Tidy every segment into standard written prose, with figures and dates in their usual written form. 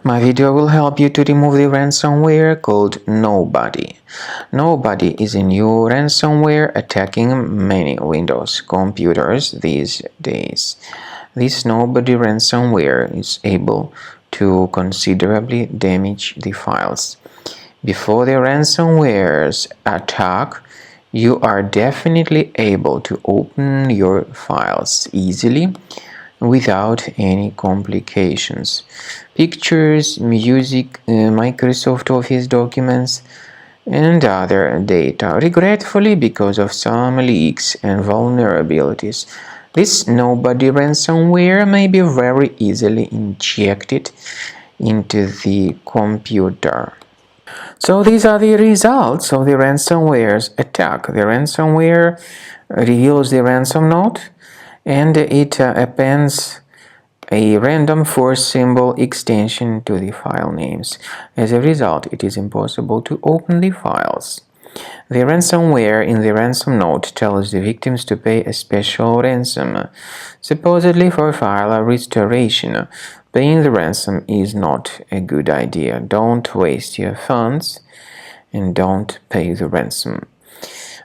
My video will help you to remove the ransomware called Nobody. Nobody is a new ransomware attacking many Windows computers these days. This Nobody ransomware is able to considerably damage the files. Before the ransomware's attack, you are definitely able to open your files easily without any complications. Pictures, music, Microsoft Office documents, and other data. Regretfully, because of some leaks and vulnerabilities, this Nobody ransomware may be very easily injected into the computer. So these are the results of the ransomware's attack. The ransomware reveals the ransom note and it appends a random 4-symbol extension to the file names. As a result, it is impossible to open the files. The ransomware in the ransom note tells the victims to pay a special ransom, supposedly for file restoration. Paying the ransom is not a good idea. Don't waste your funds and don't pay the ransom.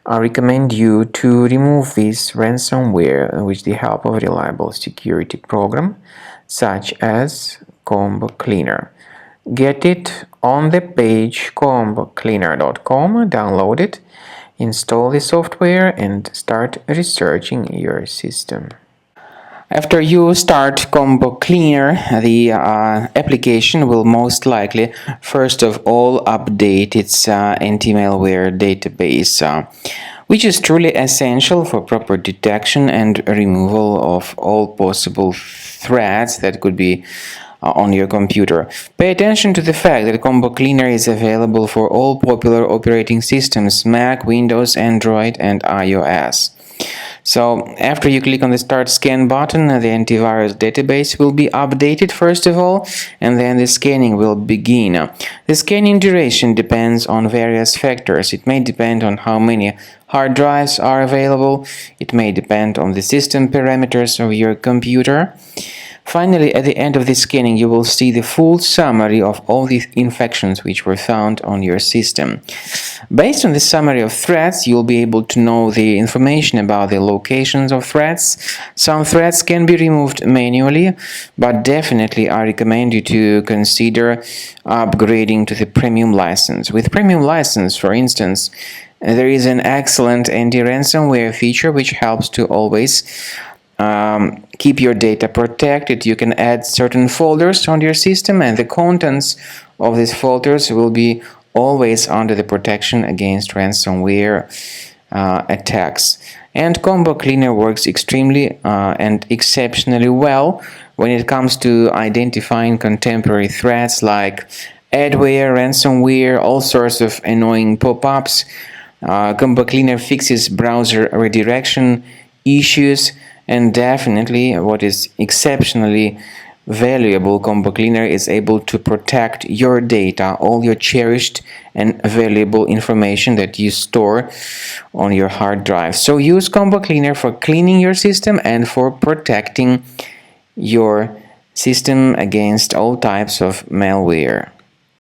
I recommend you to remove this ransomware with the help of a reliable security program such as Combo Cleaner. Get it on the page combocleaner.com, download it, install the software and start researching your system. After you start Combo Cleaner, the application will most likely first of all update its anti-malware database, which is truly essential for proper detection and removal of all possible threats that could be on your computer. Pay attention to the fact that Combo Cleaner is available for all popular operating systems: Mac, Windows, Android, and iOS. So after you click on the Start Scan button, the antivirus database will be updated first of all, and then the scanning will begin. The scanning duration depends on various factors. It may depend on how many hard drives are available. It may depend on the system parameters of your computer. Finally, at the end of the scanning, you will see the full summary of all the infections which were found on your system. Based on the summary of threats, you'll be able to know the information about the locations of threats. Some threats can be removed manually, but definitely I recommend you to consider upgrading to the premium license. With premium license, for instance, there is an excellent anti-ransomware feature which helps to always keep your data protected. You can add certain folders on your system, and the contents of these folders will be always under the protection against ransomware attacks. And Combo Cleaner works extremely and exceptionally well when it comes to identifying contemporary threats like adware, ransomware, all sorts of annoying pop-ups. Combo Cleaner fixes browser redirection issues. And definitely, what is exceptionally valuable, Combo Cleaner is able to protect your data, all your cherished and valuable information that you store on your hard drive. So use Combo Cleaner for cleaning your system and for protecting your system against all types of malware.